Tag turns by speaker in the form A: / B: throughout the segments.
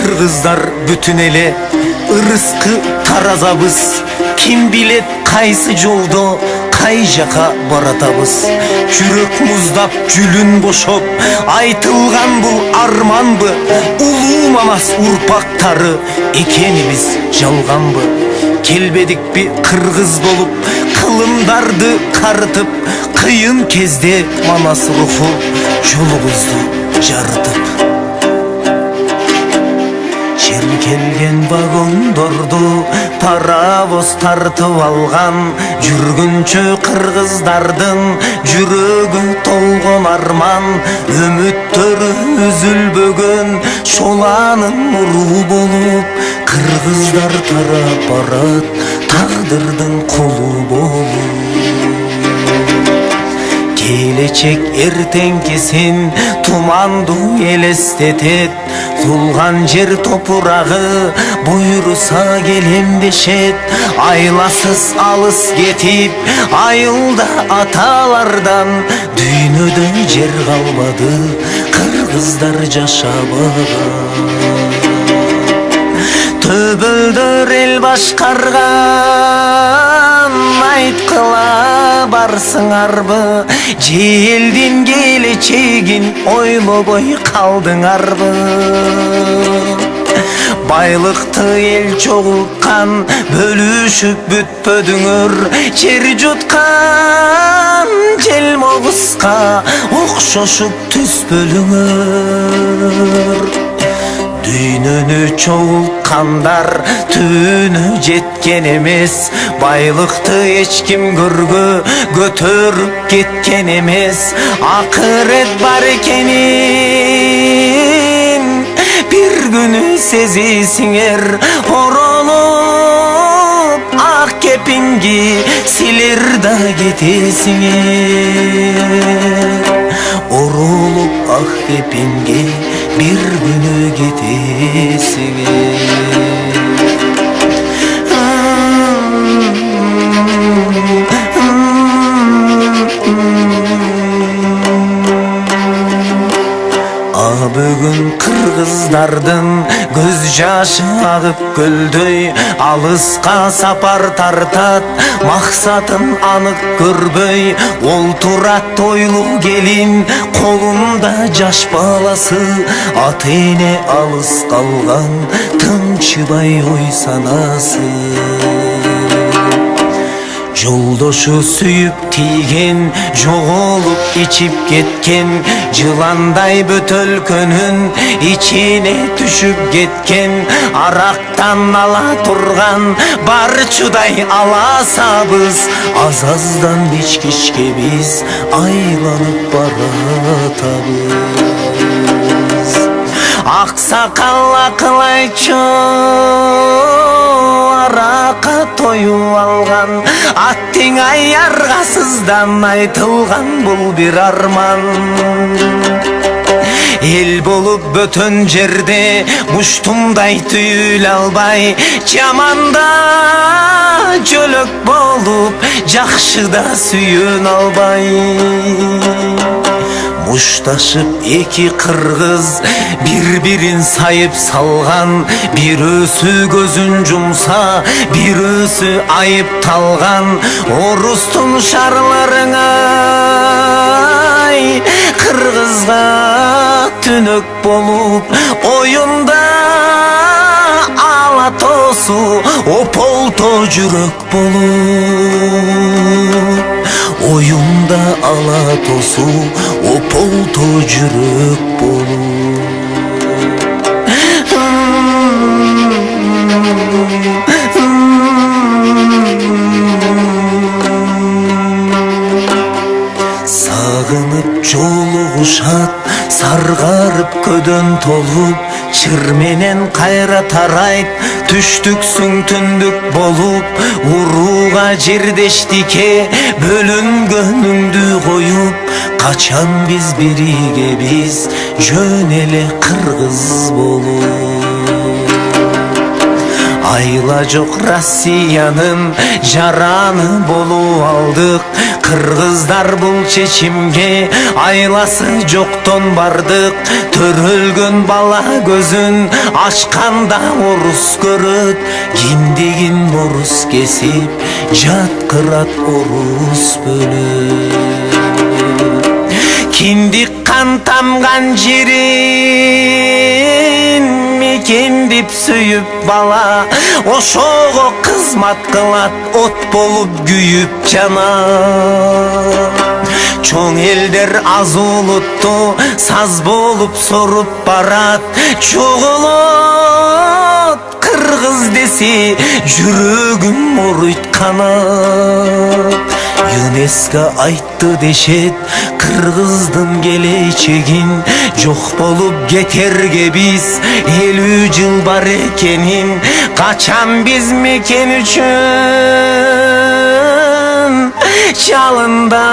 A: Kırgızlar bütün ele ırıskı tarazabız. Kim bilet kaysı joldo kay jaka baratabız. Жүрөк muzdap gülün boşop aytılgan bu armanbı. Ulumamaz urpaktары ekенибиz жалганбы. Келбедик bir kırgız bolup kılımdardı karıtıp. Kıyın kezdе Манас руху жолубузду жарытып. Келген вагондорду паровоз тартып алган. Жүргүнчө кыргыздардын жүрөгү толгон арман. Үмүттөрү үзүлбөгөн шоланын нуру болуп. Кыргыздар тарап барат тагдырдын кулу болуп. Келечек эртеңкисин туманду элестетет. Тулган жер топурагы буйруса келемдешет. Айласыз алыс кетип айылда аталардан. Дүйнөдө жер калбады кыргыздар жашабаган. Төбөлдөр эл башкарган айткыла барсыңарбы? Же элдин келечегин ойлобой калдыңарбы? Байлыкты эл чогулткан бөлүшүп бүтпөдүңөр. Жер жуткан жел могуска окшошуп түспөлүңөр. Дүйнөнү чогулткандар түбүнө жеткен эмес. Байлыкты эч ким көтөрүп кеткен эмес. Акырет бар экенин бир күнү сезесиңер. Оролуп ак кепинги силер да кетесиңер. Оролуп ак кепинге bir günü gitesiniz. Бүгүн кыргыздардын көз жашы агып көлдөй. Алыска сапар тартат максатын анык көрбөй. Ол турат тойлуу келин колунда жаш баласы. Ата эне алыс калган тынчыбай ой санасы. Жолдошу сүйүп тийген жоголуп ичип кеткен. Жыландай бөтөлкөнүн ичине түшүп кеткен. Арактан ала турган барчудай аласабыз. Аз-аздан ичкичке биз айланып баратабыз. Аксакал акыл айтчу аракка тоюп алган. Аттың аяргасыздан айтылган бул бир арман. Эл болуп бөтөн жерде муштумдай түйүлө албай. Жаманда жөлөк болуп жакшыда сүйүнө албай. Мушташып эки кыргыз бир-бирин сайып салган. Бирөөсү көзүн жумса бирөөсү айыпталган. Орустун шарларыңай кыргызга түнөк болуп. Оюнда ала тосу ополто жүрөк болуп. Оюнда ала тосу ополто жүрөк болуп. Сагынып жолугушат саргарып көдөн толуп. Чыр менен кайра тарайт түштүксүң түндүк болуп. Урууга жердештикке бөлүнгөнүңдү коюп. Качан биз биригебиз жөн эле кыргыз болуп. Ayla жоқ Россиянын жараны болу алдық. Кыргыздар бұл чечимге айласы жоқтон бардық. Төрөлгөн бала көзүн ачканда орус көрөт. Киндигин орус кесип жаткырат орус бөлөт. Киндик кан тамган жерин мекен деп сүйүп бала, ошого кызмат кылат, от болуп күйүп жанат. Чоң элдер аз улутту саз болуп соруп барат. Чоголот кыргыз десе жүрөгүм оруйт канат. ЮНЕСКО айтты дешет, кыргыздын келечегин жок болуп кетерге биз 50 жыл бар экенин. Качан биз мекен үчүн жалында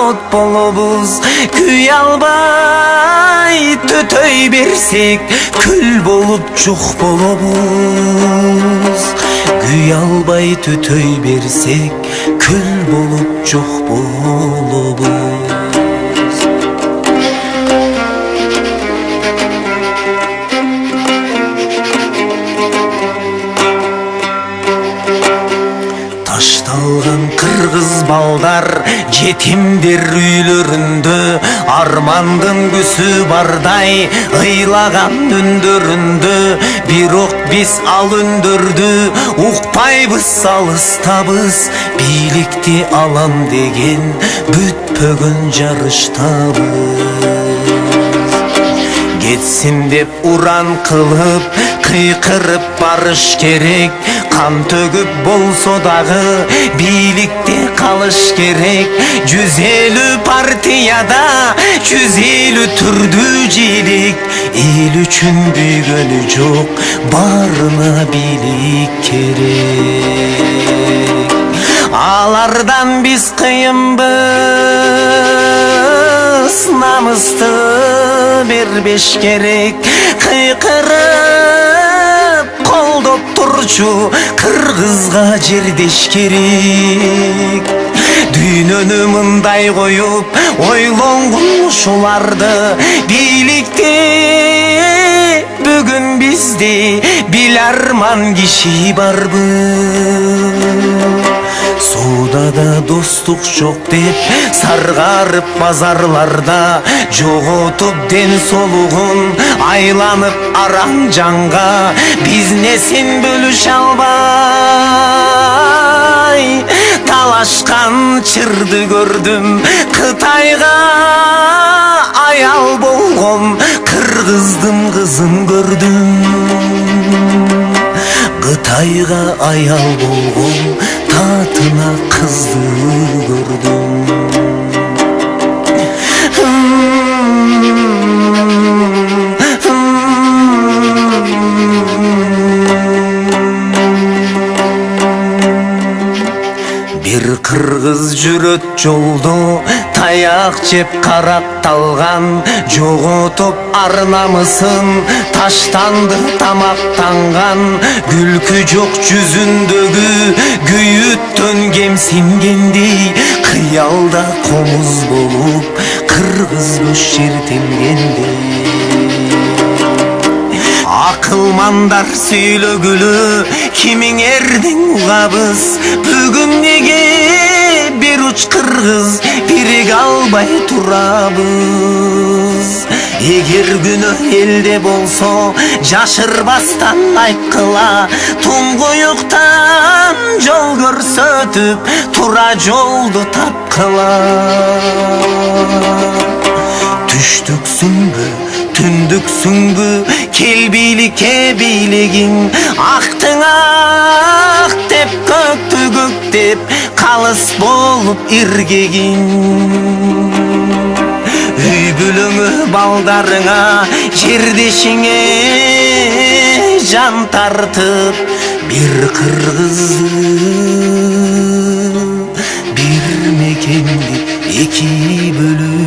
A: от болобуз. Күй албай төтөй берсек, күл болуп жок болобуз. Күй албай төтөй берсек, күл болуп жок болобуз. Ташталган кыргыз балдар жетимдер үйлөрүндө, армандын күсү бардай ыйлаган үндөрүндө. Бирок биз ал үндөрдү укпайбыз, алыстабыз. Бийликти алам деген бүтпөгөн жарыштабыз. Кетсин деп уран кылып, кыйкырып барыш керек. Кан төгүп болсо дагы бийликте калыш керек. 150 партияда 150 түрдүү жийлик. Эл үчүн büyөгөнү жок, барына бийлик керек. Алардан биз кыйынбыз, намысты бербеш керек. Кыйкырып колдоп турчу кыргызга жердеш керек. Дүйнөнү мындай коюп ойлонгон ушуларды бийликте бүгүн бизде биларман киши барбы. Суудада достук жок деп саргарып базарларда, жоготуп ден соолугун айланып араң жанга. Бизнесин бөлүш албай талашкан чырды көрдүм. Кытайга аял болгон кыргыздын кызын көрдүм. Кытайга аял болгон татына кызды көрдүм. Бир кыргыз жүрөт жолдо, таяк жеп каратталган. Жоготуп ар намысын, таштанды тамактанган. Күлкү жок жүзүндөгү күйүттөн кемсингендей, кыялда комуз болуп кыргыз көз чертенгендей. Акылмандар сүйлөгүлө кимиңердин угабыз. Бүгүн неге бир уч кыргыз бириге албай турабыз? Эгер күнөө элде болсо жашырбастан айткыла. Туңгуюктан жол көрсөтүп тура жолду тапкыла. Түштүксүңбү түндүксүңбү кел бийликке бийлигиң. Актың ак деп көктү көк деп калыс болуп иргегиң. Үй бүлөңө балдарыңа жердешиңе жан тартып, бир кыргызды бир мекенди эки бөлүп